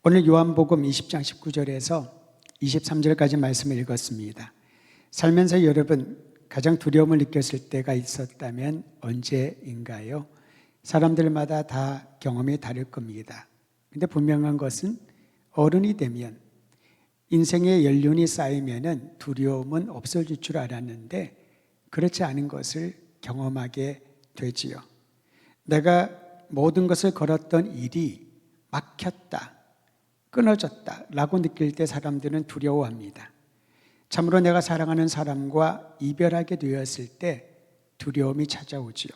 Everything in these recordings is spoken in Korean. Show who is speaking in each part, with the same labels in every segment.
Speaker 1: 오늘 요한복음 20장 19절에서 23절까지 말씀을 읽었습니다. 살면서 여러분 가장 두려움을 느꼈을 때가 있었다면 언제인가요? 사람들마다 다 경험이 다를 겁니다. 근데 분명한 것은 어른이 되면 인생의 연륜이 쌓이면은 두려움은 없어질 줄 알았는데 그렇지 않은 것을 경험하게 되지요. 내가 모든 것을 걸었던 일이 막혔다, 끊어졌다 라고 느낄 때 사람들은 두려워합니다. 참으로 내가 사랑하는 사람과 이별하게 되었을 때 두려움이 찾아오지요.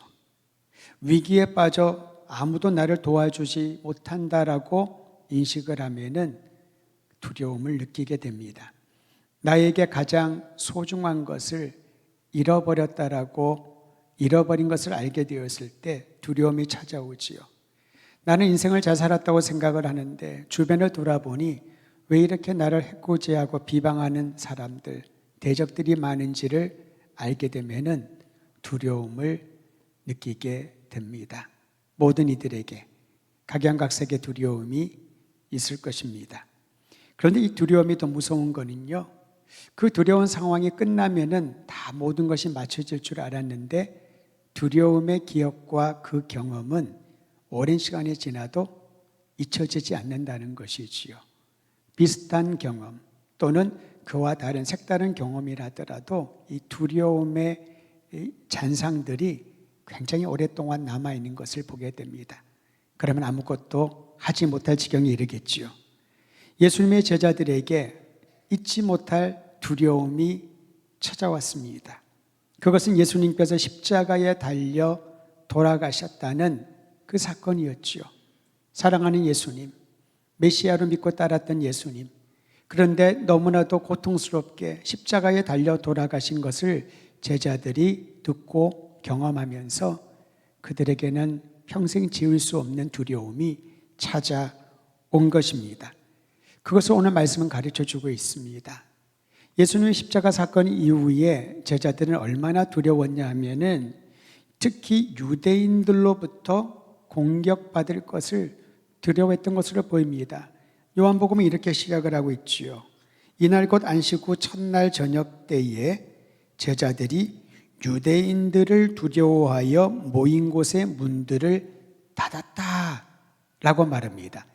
Speaker 1: 위기에 빠져 아무도 나를 도와주지 못한다라고 인식을 하면은 두려움을 느끼게 됩니다. 나에게 가장 소중한 것을 잃어버린 것을 알게 되었을 때 두려움이 찾아오지요. 나는 인생을 잘 살았다고 생각을 하는데 주변을 돌아보니 왜 이렇게 나를 해코지하고 비방하는 사람들, 대적들이 많은지를 알게 되면은 두려움을 느끼게 됩니다. 모든 이들에게 각양각색의 두려움이 있을 것입니다. 그런데 이 두려움이 더 무서운 거는요, 그 두려운 상황이 끝나면은 다 모든 것이 맞춰질 줄 알았는데 두려움의 기억과 그 경험은 오랜 시간이 지나도 잊혀지지 않는다는 것이지요. 비슷한 경험 또는 그와 다른 색다른 경험이라더라도 이 두려움의 잔상들이 굉장히 오랫동안 남아있는 것을 보게 됩니다. 그러면 아무것도 하지 못할 지경에 이르겠지요. 예수님의 제자들에게 잊지 못할 두려움이 찾아왔습니다. 그것은 예수님께서 십자가에 달려 돌아가셨다는 그 사건이었지요. 사랑하는 예수님, 메시아로 믿고 따랐던 예수님, 그런데 너무나도 고통스럽게 십자가에 달려 돌아가신 것을 제자들이 듣고 경험하면서 그들에게는 평생 지울 수 없는 두려움이 찾아온 것입니다. 그것을 오늘 말씀은 가르쳐주고 있습니다. 예수님의 십자가 사건 이후에 제자들은 얼마나 두려웠냐 하면은 특히 유대인들로부터 공격받을 것을 두려워했던 것으로 보입니다. 요한복음은 이렇게 시작을 하고 있지요. 이날 곧 안식 후 첫날 저녁 때에 제자들이 유대인들을 두려워하여 모인 곳의 문들을 닫았다 라고 말합니다.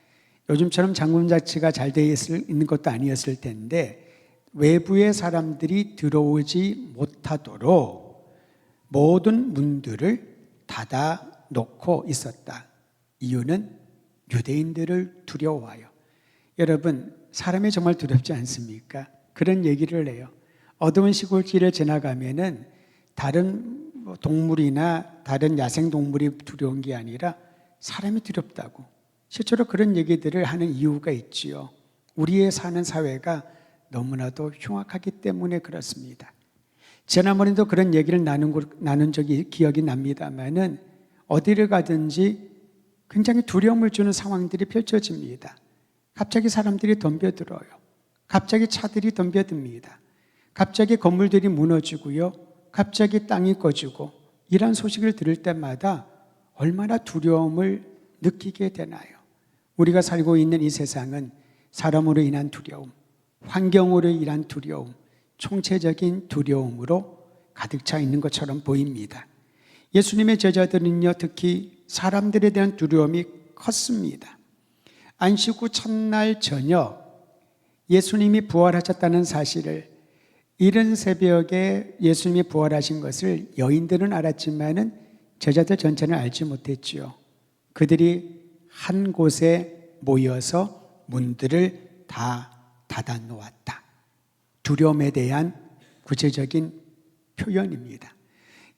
Speaker 1: 요즘처럼 잠금장치가 잘 되어 있는 것도 아니었을 텐데 외부의 사람들이 들어오지 못하도록 모든 문들을 닫아 놓고 있었다. 이유는 유대인들을 두려워하여. 여러분, 사람이 정말 두렵지 않습니까? 그런 얘기를 해요. 어두운 시골길을 지나가면은 다른 동물이나 다른 야생동물이 두려운 게 아니라 사람이 두렵다고. 실제로 그런 얘기들을 하는 이유가 있지요. 우리의 사는 사회가 너무나도 흉악하기 때문에 그렇습니다. 지난번에도 그런 얘기를 나눈 적이 기억이 납니다만은 어디를 가든지 굉장히 두려움을 주는 상황들이 펼쳐집니다. 갑자기 사람들이 덤벼들어요. 갑자기 차들이 덤벼듭니다. 갑자기 건물들이 무너지고요. 갑자기 땅이 꺼지고 이런 소식을 들을 때마다 얼마나 두려움을 느끼게 되나요? 우리가 살고 있는 이 세상은 사람으로 인한 두려움, 환경으로 인한 두려움, 총체적인 두려움으로 가득 차 있는 것처럼 보입니다. 예수님의 제자들은요, 특히 사람들에 대한 두려움이 컸습니다. 안식 후 첫날 저녁 예수님이 부활하셨다는 사실을, 이른 새벽에 예수님이 부활하신 것을 여인들은 알았지만은 제자들 전체는 알지 못했지요. 그들이 한 곳에 모여서 문들을 다 닫아 놓았다. 두려움에 대한 구체적인 표현입니다.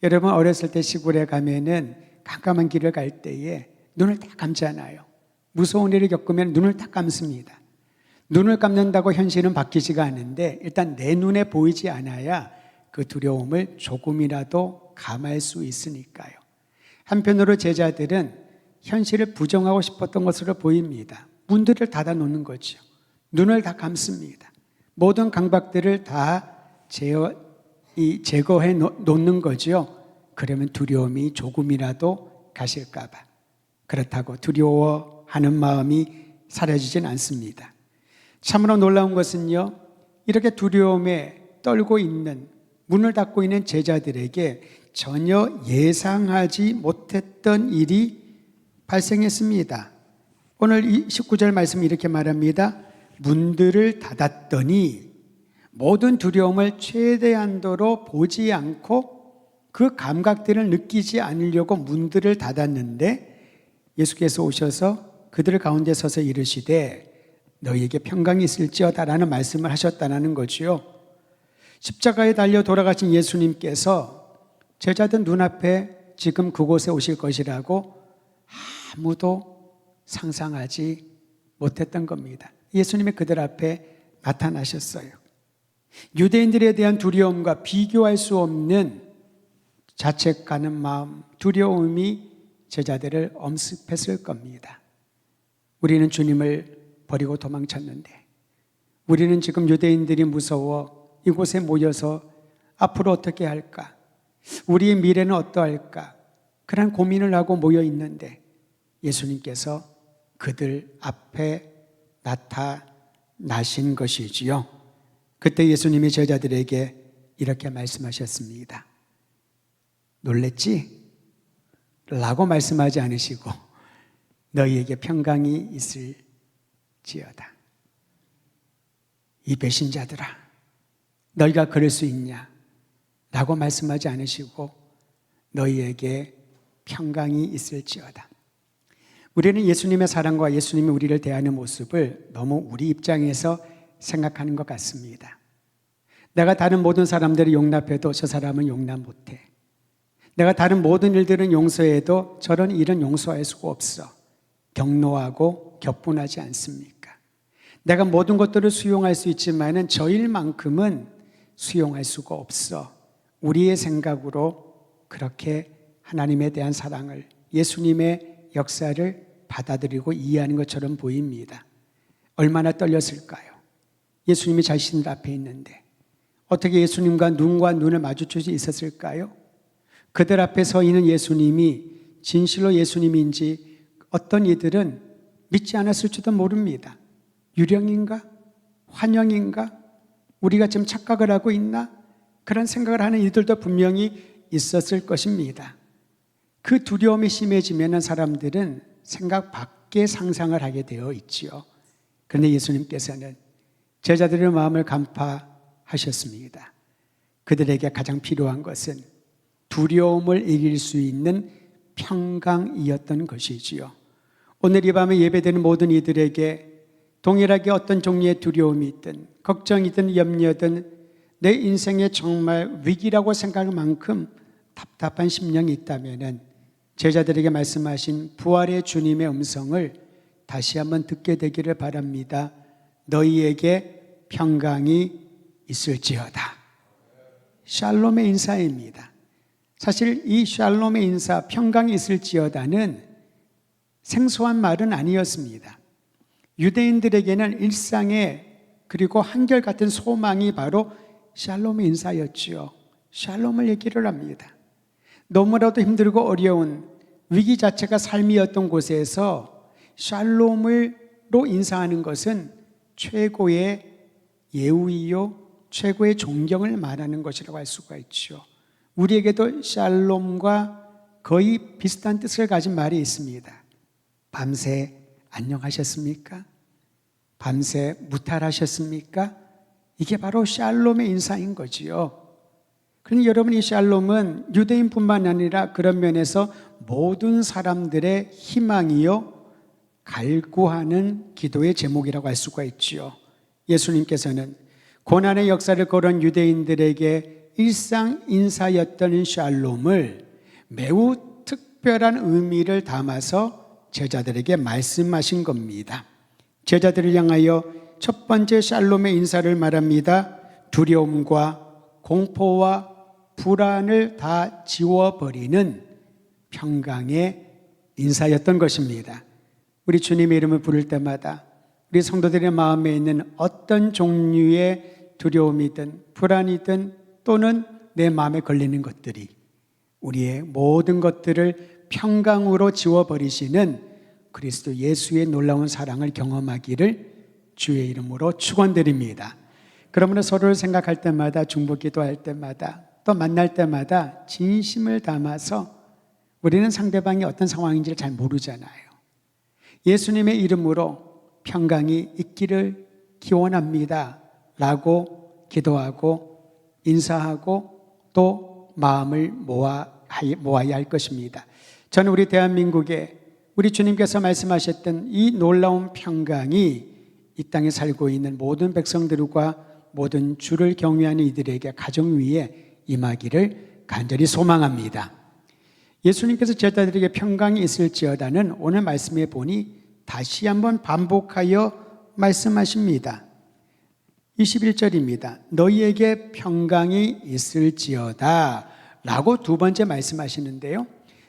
Speaker 1: 여러분, 어렸을 때 시골에 가면은 깜깜한 길을 갈 때에 눈을 딱 감잖아요. 무서운 일을 겪으면 눈을 딱 감습니다. 눈을 감는다고 현실은 바뀌지가 않는데 일단 내 눈에 보이지 않아야 그 두려움을 조금이라도 감할 수 있으니까요. 한편으로 제자들은 현실을 부정하고 싶었던 것으로 보입니다. 문들을 닫아 놓는 거죠. 눈을 다 감습니다. 모든 강박들을 다 제거해 놓는 거죠. 그러면 두려움이 조금이라도 가실까 봐. 그렇다고 두려워하는 마음이 사라지진 않습니다. 참으로 놀라운 것은요, 이렇게 두려움에 떨고 있는, 문을 닫고 있는 제자들에게 전혀 예상하지 못했던 일이 발생했습니다. 오늘 19절 말씀 이렇게 말합니다. 문들을 닫았더니 모든 두려움을 최대한도로 보지 않고 그 감각들을 느끼지 않으려고 문들을 닫았는데 예수께서 오셔서 그들 가운데 서서 이르시되 너희에게 평강이 있을지어다라는 말씀을 하셨다는 거지요. 십자가에 달려 돌아가신 예수님께서 제자들 눈앞에 지금 그곳에 오실 것이라고 아무도 상상하지 못했던 겁니다. 예수님이 그들 앞에 나타나셨어요. 유대인들에 대한 두려움과 비교할 수 없는 자책하는 마음, 두려움이 제자들을 엄습했을 겁니다. 우리는 주님을 버리고 도망쳤는데, 우리는 지금 유대인들이 무서워 이곳에 모여서 앞으로 어떻게 할까? 우리의 미래는 어떠할까? 그런 고민을 하고 모여 있는데 예수님께서 그들 앞에 나타나신 것이지요. 그때 예수님이 제자들에게 이렇게 말씀하셨습니다. 놀랬지? 라고 말씀하지 않으시고 너희에게 평강이 있을지어다. 이 배신자들아, 너희가 그럴 수 있냐? 라고 말씀하지 않으시고 너희에게 평강이 있을지어다. 우리는 예수님의 사랑과 예수님이 우리를 대하는 모습을 너무 우리 입장에서 생각하는 것 같습니다. 내가 다른 모든 사람들을 용납해도 저 사람은 용납 못해. 내가 다른 모든 일들은 용서해도 저런 일은 용서할 수가 없어. 격노하고 격분하지 않습니까? 내가 모든 것들을 수용할 수 있지만은 저 일만큼은 수용할 수가 없어. 우리의 생각으로 그렇게 하나님에 대한 사랑을, 예수님의 역사를 받아들이고 이해하는 것처럼 보입니다. 얼마나 떨렸을까요? 예수님이 자신들 앞에 있는데 어떻게 예수님과 눈과 눈을 마주칠 수 있었을까요? 그들 앞에 서 있는 예수님이 진실로 예수님인지 어떤 이들은 믿지 않았을지도 모릅니다. 유령인가? 환영인가? 우리가 지금 착각을 하고 있나? 그런 생각을 하는 이들도 분명히 있었을 것입니다. 그 두려움이 심해지면 사람들은 생각 밖의 상상을 하게 되어 있지요. 그런데 예수님께서는 제자들의 마음을 간파하셨습니다. 그들에게 가장 필요한 것은 두려움을 이길 수 있는 평강이었던 것이지요. 오늘 이 밤에 예배되는 모든 이들에게 동일하게 어떤 종류의 두려움이 있든 걱정이든 염려든 내 인생에 정말 위기라고 생각할 만큼 답답한 심령이 있다면 제자들에게 말씀하신 부활의 주님의 음성을 다시 한번 듣게 되기를 바랍니다. 너희에게 평강이 있을지어다. 샬롬의 인사입니다. 사실 이 샬롬의 인사, 평강이 있을지어다는 생소한 말은 아니었습니다. 유대인들에게는 일상의 그리고 한결같은 소망이 바로 샬롬의 인사였지요. 샬롬을 얘기를 합니다. 너무나도 힘들고 어려운 위기 자체가 삶이었던 곳에서 샬롬으로 인사하는 것은 최고의 예우이요 최고의 존경을 말하는 것이라고 할 수가 있죠. 우리에게도 샬롬과 거의 비슷한 뜻을 가진 말이 있습니다. 밤새 안녕하셨습니까? 밤새 무탈하셨습니까? 이게 바로 샬롬의 인사인 거지요. 그런데 여러분, 이 샬롬은 유대인뿐만 아니라 그런 면에서 모든 사람들의 희망이요 갈구하는 기도의 제목이라고 할 수가 있지요. 예수님께서는 고난의 역사를 걸은 유대인들에게 일상 인사였던 샬롬을 매우 특별한 의미를 담아서 제자들에게 말씀하신 겁니다. 제자들을 향하여 첫 번째 샬롬의 인사를 말합니다. 두려움과 공포와 불안을 다 지워버리는 평강의 인사였던 것입니다. 우리 주님의 이름을 부를 때마다 우리 성도들의 마음에 있는 어떤 종류의 두려움이든 불안이든 또는 내 마음에 걸리는 것들이 우리의 모든 것들을 평강으로 지워버리시는 그리스도 예수의 놀라운 사랑을 경험하기를 주의 이름으로 축원드립니다. 그러므로 서로를 생각할 때마다, 중보기도할 때마다, 또 만날 때마다 진심을 담아서, 우리는 상대방이 어떤 상황인지를 잘 모르잖아요. 예수님의 이름으로 평강이 있기를 기원합니다 라고 기도하고 인사하고 또 마음을 모아야 할 것입니다. 저는 우리 대한민국에 우리 주님께서 말씀하셨던 이 놀라운 평강이 이 땅에 살고 있는 모든 백성들과 모든 주를 경외하는 이들에게 가정 위에 임하기를 간절히 소망합니다. 예수님께서 제자들에게 평강이 있을지어다는 오늘 말씀에 보니 다시 한번 반복하여 말씀하십니다. 21절입니다. 너희에게 평강이 있을지어다 라고 두 번째 말씀하시는데요.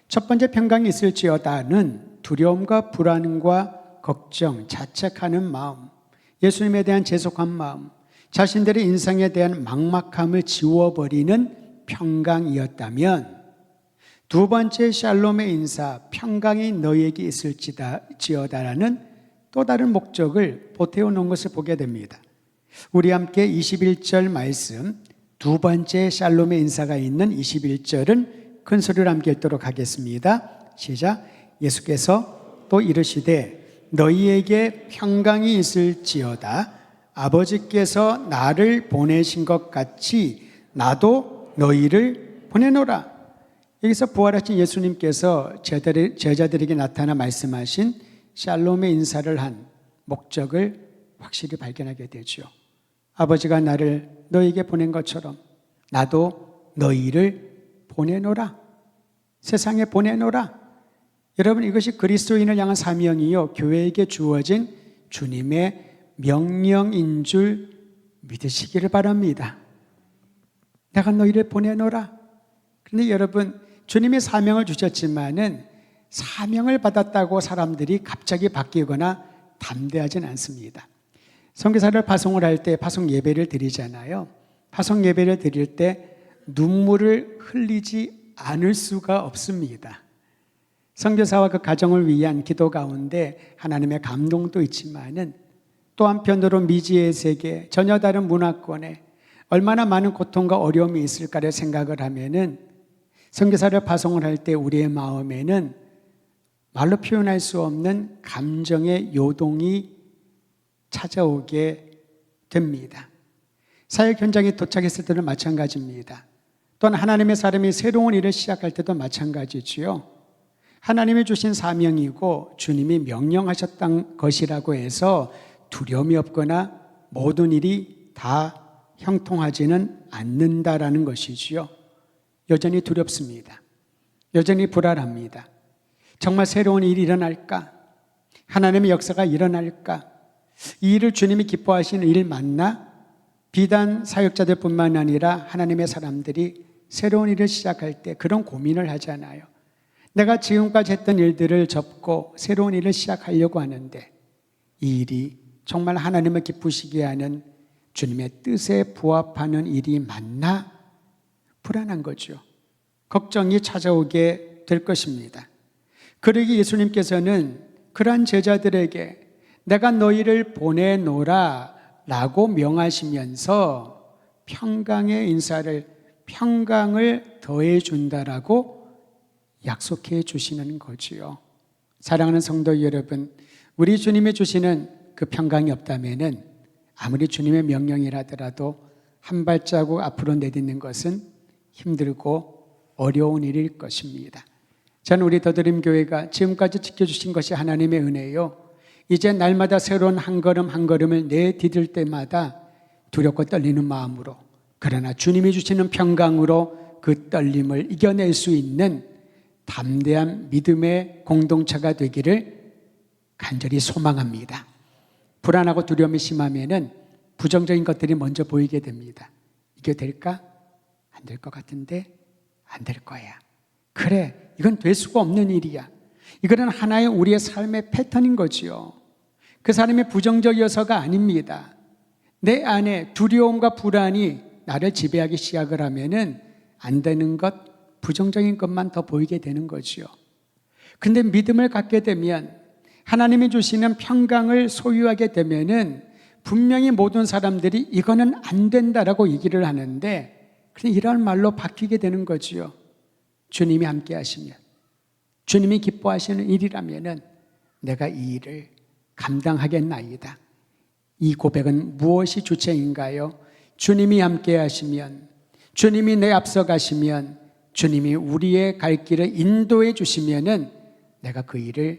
Speaker 1: 첫 번째 평강이 있을지어다는 두려움과 불안과 걱정, 자책하는 마음, 예수님에 대한 재속한 마음, 자신들의 인생에 대한 막막함을 지워버리는 평강이었다면, 두 번째 샬롬의 인사, 평강이 너희에게 있을지어다라는 또 다른 목적을 보태어 놓은 것을 보게 됩니다. 우리 함께 21절 말씀, 두 번째 샬롬의 인사가 있는 21절은 큰 소리로 함께 읽도록 하겠습니다. 시작. 예수께서 또 이르시되 너희에게 평강이 있을지어다. 아버지께서 나를 보내신 것 같이 나도 너희를 보내노라. 여기서 부활하신 예수님께서 제자들에게 나타나 말씀하신 샬롬의 인사를 한 목적을 확실히 발견하게 되죠. 아버지가 나를 너희에게 보낸 것처럼 나도 너희를 보내노라. 세상에 보내노라. 여러분, 이것이 그리스도인을 향한 사명이요, 교회에게 주어진 주님의 명령인 줄 믿으시기를 바랍니다. 내가 너희를 보내노라. 그런데 여러분, 주님이 사명을 주셨지만은 사명을 받았다고 사람들이 갑자기 바뀌거나 담대하진 않습니다. 선교사를 파송을 할 때 파송 예배를 드리잖아요. 파송 예배를 드릴 때 눈물을 흘리지 않을 수가 없습니다. 선교사와 그 가정을 위한 기도 가운데 하나님의 감동도 있지만은 또 한편으로 미지의 세계, 전혀 다른 문화권에 얼마나 많은 고통과 어려움이 있을까를 생각을 하면은 선교사를 파송을 할 때 우리의 마음에는 말로 표현할 수 없는 감정의 요동이 찾아오게 됩니다. 사역 현장에 도착했을 때도 마찬가지입니다. 또는 하나님의 사람이 새로운 일을 시작할 때도 마찬가지지요. 하나님이 주신 사명이고 주님이 명령하셨던 것이라고 해서 두려움이 없거나 모든 일이 다 형통하지는 않는다라는 것이지요. 여전히 두렵습니다. 여전히 불안합니다. 정말 새로운 일이 일어날까? 하나님의 역사가 일어날까? 이 일을 주님이 기뻐하시는 일 맞나? 비단 사역자들뿐만 아니라 하나님의 사람들이 새로운 일을 시작할 때 그런 고민을 하잖아요. 내가 지금까지 했던 일들을 접고 새로운 일을 시작하려고 하는데 이 일이 정말 하나님을 기쁘시게 하는 주님의 뜻에 부합하는 일이 맞나? 불안한 거죠. 걱정이 찾아오게 될 것입니다. 그러기 예수님께서는 그러한 제자들에게 내가 너희를 보내노라 라고 명하시면서 평강의 인사를, 평강을 더해 준다라고 약속해 주시는 거지요. 사랑하는 성도 여러분, 우리 주님이 주시는 그 평강이 없다면은 아무리 주님의 명령이라더라도 한 발자국 앞으로 내딛는 것은 힘들고 어려운 일일 것입니다. 저는 우리 더드림 교회가 지금까지 지켜주신 것이 하나님의 은혜요. 이제 날마다 새로운 한 걸음 한 걸음을 내디딜 때마다 두렵고 떨리는 마음으로, 그러나 주님이 주시는 평강으로 그 떨림을 이겨낼 수 있는 담대한 믿음의 공동체가 되기를 간절히 소망합니다. 불안하고 두려움이 심하면은 부정적인 것들이 먼저 보이게 됩니다. 이게 될까? 안 될 것 같은데 안 될 거야. 그래, 이건 될 수가 없는 일이야. 이거는 하나의 우리의 삶의 패턴인 거지요. 그 사람이 부정적이어서가 아닙니다. 내 안에 두려움과 불안이 나를 지배하기 시작을 하면은 안 되는 것, 부정적인 것만 더 보이게 되는 거지요. 근데 믿음을 갖게 되면 하나님이 주시는 평강을 소유하게 되면은 분명히 모든 사람들이 이거는 안 된다라고 얘기를 하는데 그냥 이런 말로 바뀌게 되는 거지요. 주님이 함께 하시면, 주님이 기뻐하시는 일이라면은 내가 이 일을 감당하겠나이다. 이 고백은 무엇이 주체인가요? 주님이 함께 하시면, 주님이 내 앞서 가시면, 주님이 우리의 갈 길을 인도해 주시면은 내가 그 일을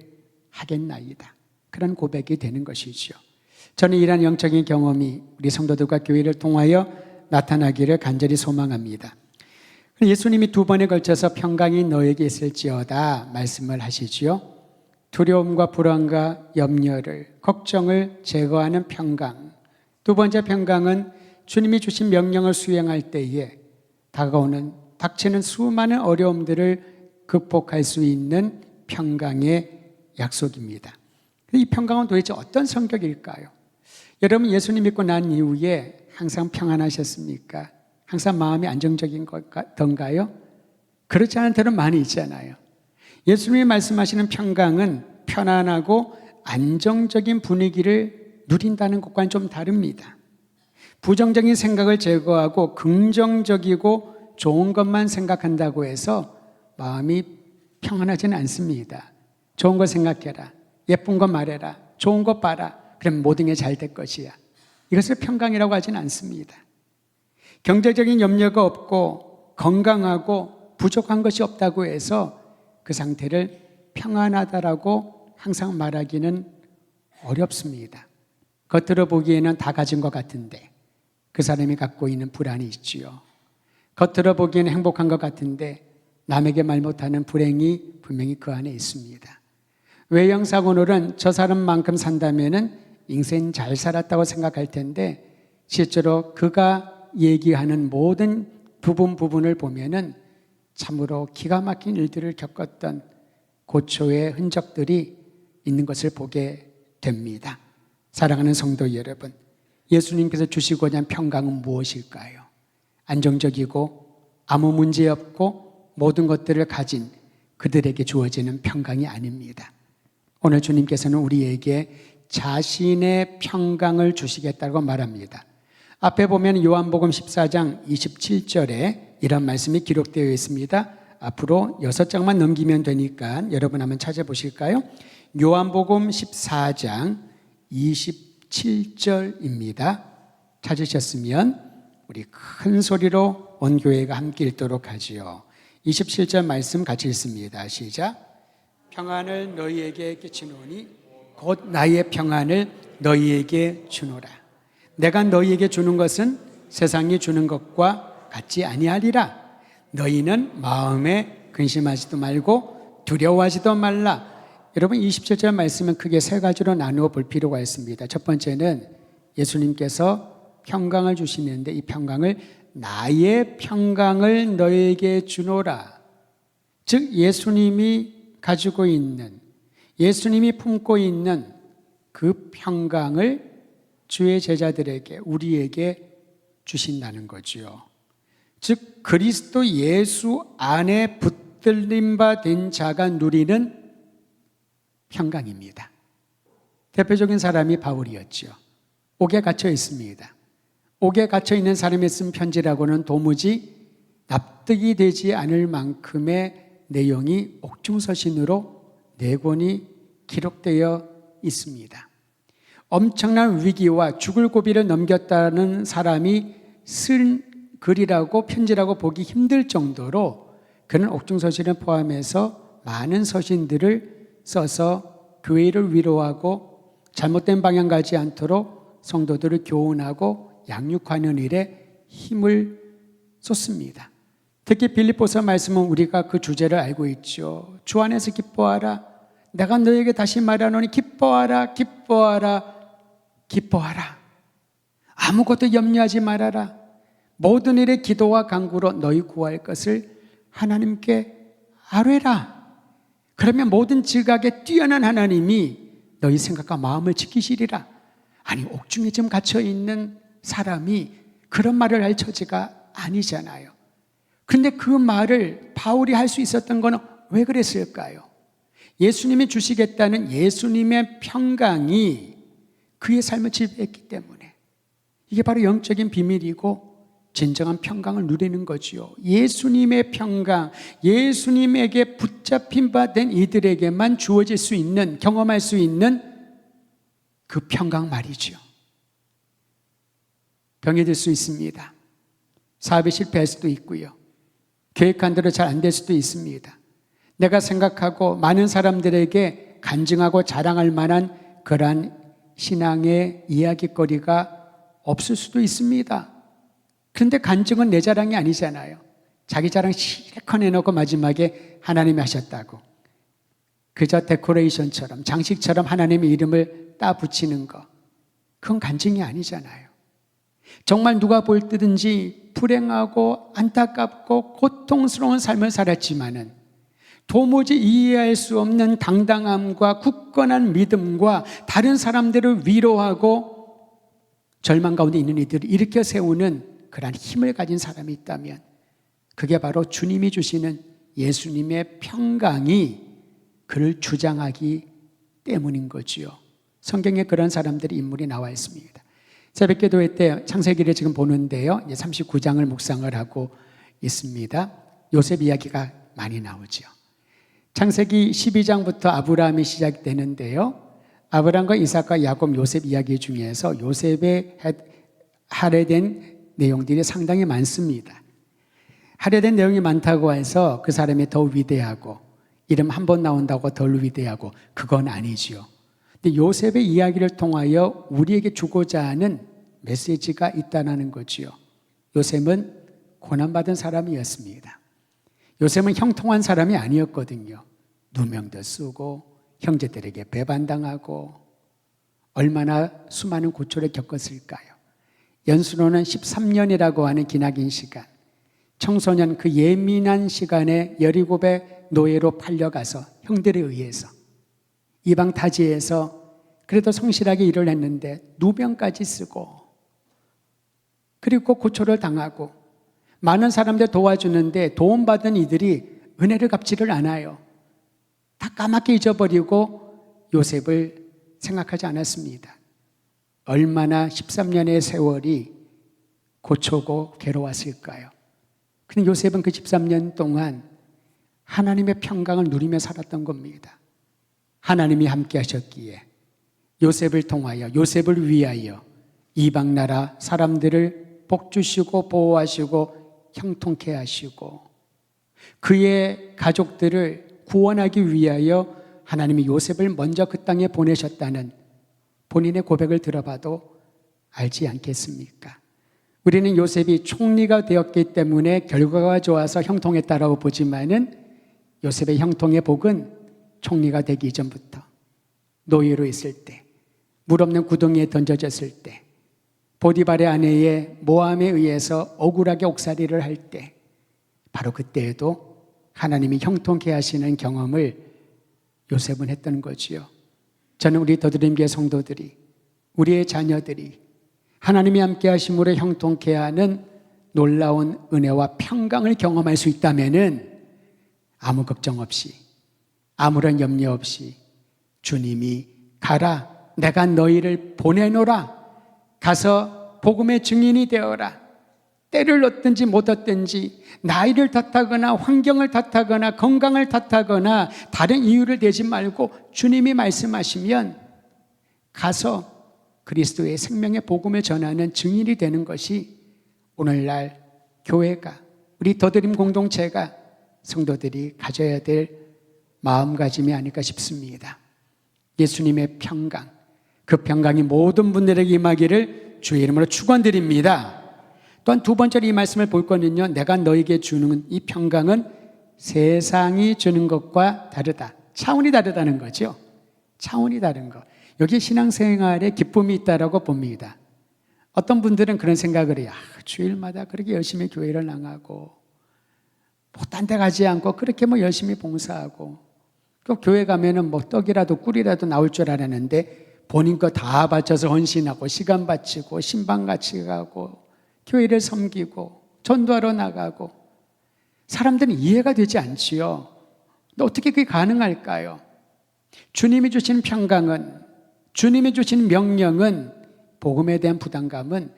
Speaker 1: 하겠나이다. 그런 고백이 되는 것이죠. 저는 이러한 영적인 경험이 우리 성도들과 교회를 통하여 나타나기를 간절히 소망합니다. 예수님이 두 번에 걸쳐서 평강이 너에게 있을지어다 말씀을 하시지요. 두려움과 불안과 염려를, 걱정을 제거하는 평강. 두 번째 평강은 주님이 주신 명령을 수행할 때에 닥치는 수많은 어려움들을 극복할 수 있는 평강의 약속입니다. 이 평강은 도대체 어떤 성격일까요? 여러분, 예수님 믿고 난 이후에 항상 평안하셨습니까? 항상 마음이 안정적인 건가요? 그렇지 않은 때는 많이 있잖아요. 예수님이 말씀하시는 평강은 편안하고 안정적인 분위기를 누린다는 것과는 좀 다릅니다. 부정적인 생각을 제거하고 긍정적이고 좋은 것만 생각한다고 해서 마음이 평안하지는 않습니다. 좋은 거 생각해라, 예쁜 거 말해라, 좋은 거 봐라, 그럼 모든 게 잘 될 것이야. 이것을 평강이라고 하지는 않습니다. 경제적인 염려가 없고 건강하고 부족한 것이 없다고 해서 그 상태를 평안하다라고 항상 말하기는 어렵습니다. 겉으로 보기에는 다 가진 것 같은데 그 사람이 갖고 있는 불안이 있지요. 겉으로 보기에는 행복한 것 같은데 남에게 말 못하는 불행이 분명히 그 안에 있습니다. 외형사고로는 저 사람만큼 산다면은 인생 잘 살았다고 생각할 텐데 실제로 그가 얘기하는 모든 부분을 보면은 참으로 기가 막힌 일들을 겪었던 고초의 흔적들이 있는 것을 보게 됩니다. 사랑하는 성도 여러분, 예수님께서 주시고자 하는 평강은 무엇일까요? 안정적이고 아무 문제 없고 모든 것들을 가진 그들에게 주어지는 평강이 아닙니다. 오늘 주님께서는 우리에게 자신의 평강을 주시겠다고 말합니다. 앞에 보면 요한복음 14장 27절에 이런 말씀이 기록되어 있습니다. 앞으로 6장만 넘기면 되니까 여러분 한번 찾아보실까요? 요한복음 14장 27절입니다. 찾으셨으면 우리 큰 소리로 온 교회가 함께 읽도록 하지요. 27절 말씀 같이 읽습니다. 시작. 평안을 너희에게 끼치노니 곧 나의 평안을 너희에게 주노라. 내가 너희에게 주는 것은 세상이 주는 것과 같지 아니하리라. 너희는 마음에 근심하지도 말고 두려워하지도 말라. 여러분, 27절 말씀은 크게 세 가지로 나누어 볼 필요가 있습니다. 첫 번째는 예수님께서 평강을 주시는데 이 평강을 나의 평강을 너희에게 주노라. 즉 예수님이 가지고 있는, 예수님이 품고 있는 그 평강을 주의 제자들에게, 우리에게 주신다는 거지요. 즉 그리스도 예수 안에 붙들림 바 된 자가 누리는 평강입니다. 대표적인 사람이 바울이었죠. 옥에 갇혀 있습니다. 옥에 갇혀 있는 사람이 쓴 편지라고는 도무지 납득이 되지 않을 만큼의 내용이 옥중서신으로 4권이 기록되어 있습니다. 엄청난 위기와 죽을 고비를 넘겼다는 사람이 쓴 글이라고 편지라고 보기 힘들 정도로 그는 옥중서신을 포함해서 많은 서신들을 써서 교회를 위로하고 잘못된 방향 가지 않도록 성도들을 교훈하고 양육하는 일에 힘을 쏟습니다. 특히 빌립보서 말씀은 우리가 그 주제를 알고 있죠. 주 안에서 기뻐하라. 내가 너에게 다시 말하노니 기뻐하라, 기뻐하라, 기뻐하라. 아무것도 염려하지 말아라. 모든 일에 기도와 간구로 너희 구할 것을 하나님께 아뢰라. 그러면 모든 지각에 뛰어난 하나님이 너희 생각과 마음을 지키시리라. 아니, 옥중에 지금 갇혀있는 사람이 그런 말을 할 처지가 아니잖아요. 그런데 그 말을 바울이 할 수 있었던 건 왜 그랬을까요? 예수님이 주시겠다는 예수님의 평강이 그의 삶을 지배했기 때문에 이게 바로 영적인 비밀이고 진정한 평강을 누리는 거지요. 예수님의 평강, 예수님에게 붙잡힌 바 된 이들에게만 주어질 수 있는, 경험할 수 있는 그 평강 말이죠. 병이 들 수 있습니다. 사업이 실패할 수도 있고요. 계획한 대로 잘 안 될 수도 있습니다. 내가 생각하고 많은 사람들에게 간증하고 자랑할 만한 그러한 신앙의 이야기거리가 없을 수도 있습니다. 그런데 간증은 내 자랑이 아니잖아요. 자기 자랑 실컷 해놓고 마지막에 하나님이 하셨다고. 그저 데코레이션처럼, 장식처럼 하나님의 이름을 따 붙이는 거. 그건 간증이 아니잖아요. 정말 누가 볼 때든지 불행하고 안타깝고 고통스러운 삶을 살았지만은 도무지 이해할 수 없는 당당함과 굳건한 믿음과 다른 사람들을 위로하고 절망 가운데 있는 이들을 일으켜 세우는 그러한 힘을 가진 사람이 있다면 그게 바로 주님이 주시는 예수님의 평강이 그를 주장하기 때문인 거지요. 성경에 그런 사람들의 인물이 나와 있습니다. 새벽기도회 때 창세기를 지금 보는데요, 이제 39장을 묵상을 하고 있습니다. 요셉 이야기가 많이 나오죠. 창세기 12장부터 아브라함이 시작되는데요, 아브라함과 이삭과 야곱, 요셉 이야기 중에서 요셉의 할애된 내용들이 상당히 많습니다. 할애된 내용이 많다고 해서 그 사람이 더 위대하고 이름 한 번 나온다고 덜 위대하고 그건 아니지요. 근데 요셉의 이야기를 통하여 우리에게 주고자 하는 메시지가 있다는 거지요. 요셉은 고난받은 사람이었습니다. 요셉은 형통한 사람이 아니었거든요. 누명도 쓰고 형제들에게 배반당하고 얼마나 수많은 고초를 겪었을까요? 연수로는 13년이라고 하는 기나긴 시간, 청소년 그 예민한 시간에 17의 노예로 팔려가서 형들에 의해서 이방 타지에서 그래도 성실하게 일을 했는데 누명까지 쓰고 그리고 고초를 당하고 많은 사람들 도와주는데 도움받은 이들이 은혜를 갚지를 않아요. 다 까맣게 잊어버리고 요셉을 생각하지 않았습니다. 얼마나 13년의 세월이 고초고 괴로웠을까요? 근데 요셉은 그 13년 동안 하나님의 평강을 누리며 살았던 겁니다. 하나님이 함께 하셨기에 요셉을 통하여, 요셉을 위하여 이방 나라 사람들을 복주시고 보호하시고 형통케 하시고 그의 가족들을 구원하기 위하여 하나님이 요셉을 먼저 그 땅에 보내셨다는 본인의 고백을 들어봐도 알지 않겠습니까? 우리는 요셉이 총리가 되었기 때문에 결과가 좋아서 형통했다라고 보지만은 요셉의 형통의 복은 총리가 되기 이전부터 노예로 있을 때, 물 없는 구덩이에 던져졌을 때, 보디발의 아내의 모함에 의해서 억울하게 옥살이를 할 때, 바로 그때에도 하나님이 형통케 하시는 경험을 요셉은 했던 거지요. 저는 우리 더드림교회 성도들이, 우리의 자녀들이 하나님이 함께 하심으로 형통케 하는 놀라운 은혜와 평강을 경험할 수 있다면은 아무 걱정 없이, 아무런 염려 없이 주님이 가라, 내가 너희를 보내노라, 가서 복음의 증인이 되어라. 때를 얻든지 못 얻든지, 나이를 탓하거나 환경을 탓하거나 건강을 탓하거나 다른 이유를 대지 말고 주님이 말씀하시면 가서 그리스도의 생명의 복음을 전하는 증인이 되는 것이 오늘날 교회가, 우리 더드림 공동체가, 성도들이 가져야 될 마음가짐이 아닐까 싶습니다. 예수님의 평강, 그 평강이 모든 분들에게 임하기를 주의 이름으로 축원드립니다. 또한 두 번째로 이 말씀을 볼 거는요, 내가 너에게 주는 이 평강은 세상이 주는 것과 다르다. 차원이 다르다는 거죠. 차원이 다른 것. 여기 신앙생활에 기쁨이 있다라고 봅니다. 어떤 분들은 그런 생각을 해요. 주일마다 그렇게 열심히 교회를 나가고 딴 데 가지 않고 그렇게 열심히 봉사하고 또 교회 가면은 떡이라도 꿀이라도 나올 줄 알았는데 본인 거 다 바쳐서 헌신하고 시간 바치고 신방 같이 가고 교회를 섬기고 전도하러 나가고 사람들은 이해가 되지 않지요. 어떻게 그게 가능할까요? 주님이 주신 평강은, 주님이 주신 명령은, 복음에 대한 부담감은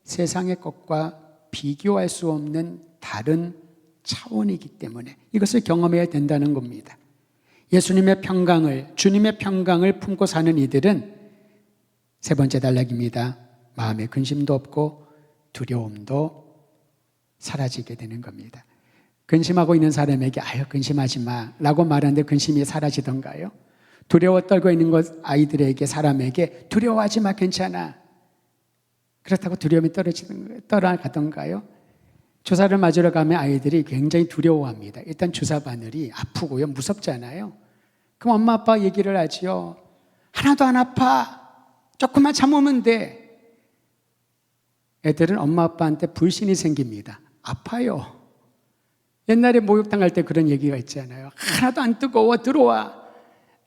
Speaker 1: 세상의 것과 비교할 수 없는 다른 차원이기 때문에 이것을 경험해야 된다는 겁니다. 예수님의 평강을, 주님의 평강을 품고 사는 이들은 세 번째 단락입니다. 마음에 근심도 없고 두려움도 사라지게 되는 겁니다. 근심하고 있는 사람에게 아유 근심하지 마 라고 말하는데 근심이 사라지던가요? 두려워 떨고 있는 아이들에게, 사람에게 두려워하지 마 괜찮아, 그렇다고 두려움이 떠나가던가요? 주사를 맞으러 가면 아이들이 굉장히 두려워합니다. 일단 주사 바늘이 아프고요, 무섭잖아요. 그럼 엄마 아빠 얘기를 하지요. 하나도 안 아파, 조금만 참으면 돼. 애들은 엄마 아빠한테 불신이 생깁니다. 아파요. 옛날에 목욕탕 갈 때 그런 얘기가 있잖아요. 하나도 안 뜨거워, 들어와.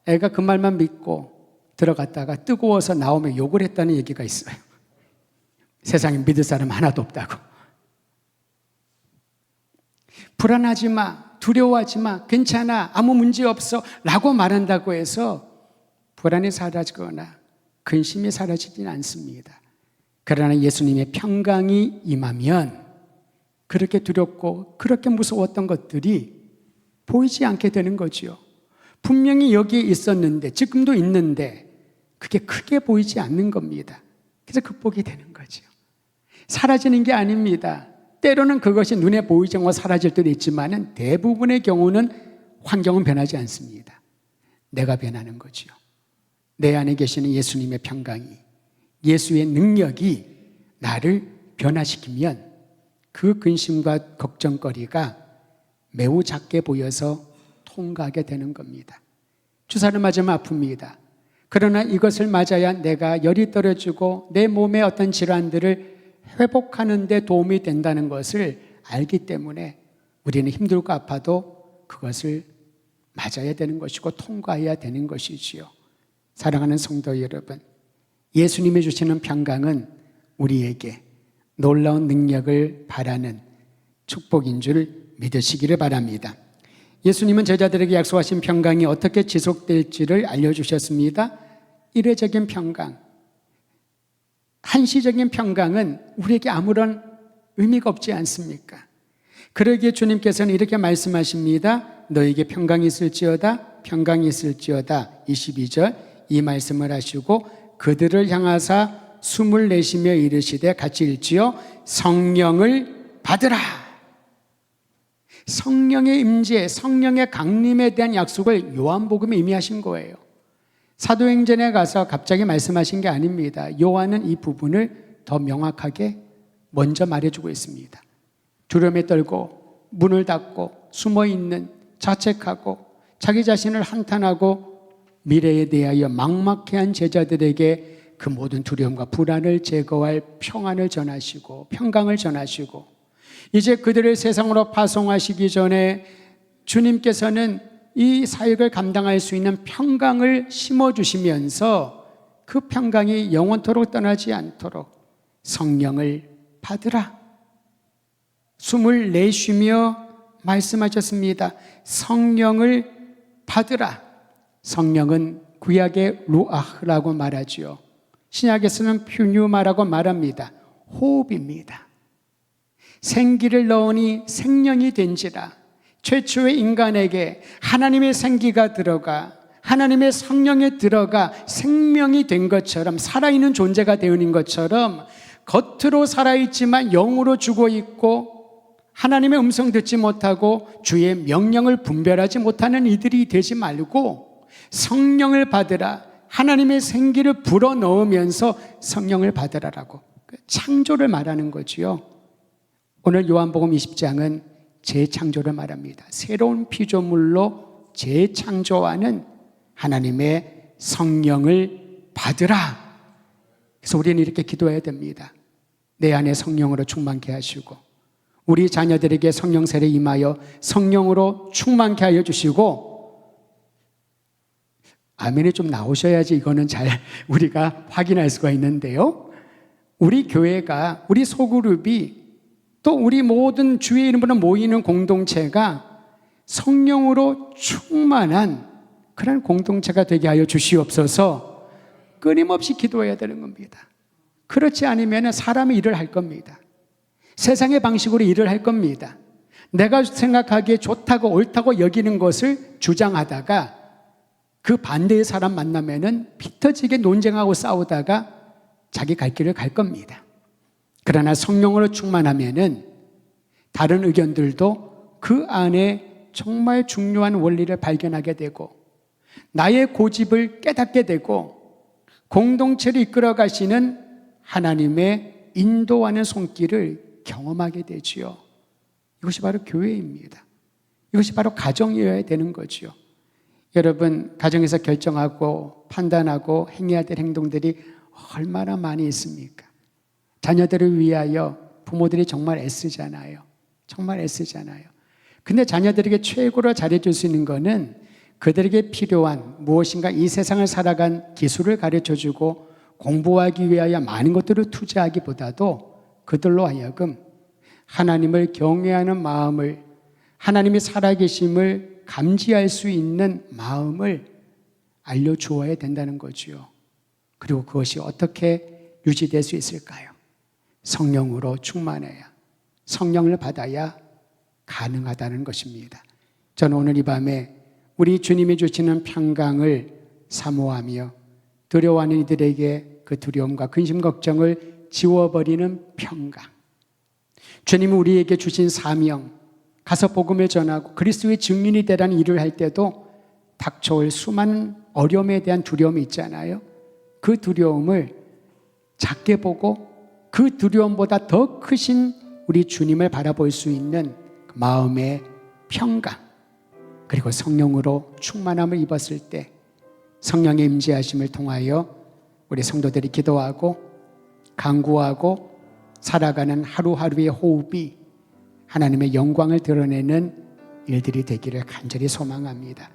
Speaker 1: 애가 그 말만 믿고 들어갔다가 뜨거워서 나오면 욕을 했다는 얘기가 있어요. 세상에 믿을 사람 하나도 없다고. 불안하지 마, 두려워하지 마, 괜찮아, 아무 문제 없어 라고 말한다고 해서 불안이 사라지거나 근심이 사라지지는 않습니다. 그러나 예수님의 평강이 임하면 그렇게 두렵고 그렇게 무서웠던 것들이 보이지 않게 되는 거죠. 분명히 여기에 있었는데, 지금도 있는데 그게 크게 보이지 않는 겁니다. 그래서 극복이 되는 거죠. 사라지는 게 아닙니다. 때로는 그것이 눈에 보이지 않고 사라질 때도 있지만 대부분의 경우는 환경은 변하지 않습니다. 내가 변하는 거죠. 내 안에 계시는 예수님의 평강이, 예수의 능력이 나를 변화시키면 그 근심과 걱정거리가 매우 작게 보여서 통과하게 되는 겁니다. 주사를 맞으면 아픕니다. 그러나 이것을 맞아야 내가 열이 떨어지고 내 몸의 어떤 질환들을 회복하는 데 도움이 된다는 것을 알기 때문에 우리는 힘들고 아파도 그것을 맞아야 되는 것이고 통과해야 되는 것이지요. 사랑하는 성도 여러분, 예수님이 주시는 평강은 우리에게 놀라운 능력을 바라는 축복인 줄 믿으시기를 바랍니다. 예수님은 제자들에게 약속하신 평강이 어떻게 지속될지를 알려주셨습니다. 일회적인 평강, 한시적인 평강은 우리에게 아무런 의미가 없지 않습니까? 그러기에 주님께서는 이렇게 말씀하십니다. 너에게 평강이 있을지어다, 평강이 있을지어다. 22절 이 말씀을 하시고 그들을 향하사 숨을 내쉬며 이르시되 같이 읽지요. 성령을 받으라. 성령의 임재, 성령의 강림에 대한 약속을 요한복음에 이미 하신 거예요. 사도행전에 가서 갑자기 말씀하신 게 아닙니다. 요한은 이 부분을 더 명확하게 먼저 말해주고 있습니다. 두려움에 떨고 문을 닫고 숨어있는, 자책하고 자기 자신을 한탄하고 미래에 대하여 막막해한 제자들에게 그 모든 두려움과 불안을 제거할 평안을 전하시고 평강을 전하시고 이제 그들을 세상으로 파송하시기 전에 주님께서는 이 사역을 감당할 수 있는 평강을 심어주시면서 그 평강이 영원토록 떠나지 않도록 성령을 받으라. 숨을 내쉬며 말씀하셨습니다. 성령을 받으라. 성령은 구약의 루아흐라고 말하지요. 신약에서는 퓨뉴마라고 말합니다. 호흡입니다. 생기를 넣으니 생명이 된지라. 최초의 인간에게 하나님의 생기가 들어가 하나님의 성령에 들어가 생명이 된 것처럼, 살아있는 존재가 되어있는 것처럼 겉으로 살아있지만 영으로 죽어있고 하나님의 음성 듣지 못하고 주의 명령을 분별하지 못하는 이들이 되지 말고 성령을 받으라. 하나님의 생기를 불어넣으면서 성령을 받으라라고 창조를 말하는 거지요. 오늘 요한복음 20장은 재창조를 말합니다. 새로운 피조물로 재창조하는 하나님의 성령을 받으라. 그래서 우리는 이렇게 기도해야 됩니다. 내 안에 성령으로 충만케 하시고 우리 자녀들에게 성령 세례 임하여 성령으로 충만케 하여 주시고, 아멘이 좀 나오셔야지 이거는 잘 우리가 확인할 수가 있는데요. 우리 교회가, 우리 소그룹이, 또 우리 모든 주의 이름으로 모이는 공동체가 성령으로 충만한 그런 공동체가 되게 하여 주시옵소서. 끊임없이 기도해야 되는 겁니다. 그렇지 않으면 사람의 일을 할 겁니다. 세상의 방식으로 일을 할 겁니다. 내가 생각하기에 좋다고 옳다고 여기는 것을 주장하다가 그 반대의 사람 만나면은 피 터지게 논쟁하고 싸우다가 자기 갈 길을 갈 겁니다. 그러나 성령으로 충만하면은 다른 의견들도 그 안에 정말 중요한 원리를 발견하게 되고 나의 고집을 깨닫게 되고 공동체를 이끌어 가시는 하나님의 인도하는 손길을 경험하게 되지요. 이것이 바로 교회입니다. 이것이 바로 가정이어야 되는 거지요. 여러분, 가정에서 결정하고 판단하고 행해야 될 행동들이 얼마나 많이 있습니까? 자녀들을 위하여 부모들이 정말 애쓰잖아요. 정말 애쓰잖아요. 근데 자녀들에게 최고로 잘해줄 수 있는 거는 그들에게 필요한 무엇인가 이 세상을 살아간 기술을 가르쳐주고 공부하기 위하여 많은 것들을 투자하기보다도 그들로 하여금 하나님을 경외하는 마음을, 하나님이 살아계심을 감지할 수 있는 마음을 알려주어야 된다는 거지요. 그리고 그것이 어떻게 유지될 수 있을까요? 성령으로 충만해야, 성령을 받아야 가능하다는 것입니다. 저는 오늘 이 밤에 우리 주님이 주시는 평강을 사모하며 두려워하는 이들에게 그 두려움과 근심 걱정을 지워버리는 평강, 주님이 우리에게 주신 사명, 가서 복음을 전하고 그리스도의 증인이 되라는 일을 할 때도 닥쳐올 수많은 어려움에 대한 두려움이 있잖아요. 그 두려움을 작게 보고 그 두려움보다 더 크신 우리 주님을 바라볼 수 있는 마음의 평강, 그리고 성령으로 충만함을 입었을 때 성령의 임재하심을 통하여 우리 성도들이 기도하고 간구하고 살아가는 하루하루의 호흡이 하나님의 영광을 드러내는 일들이 되기를 간절히 소망합니다.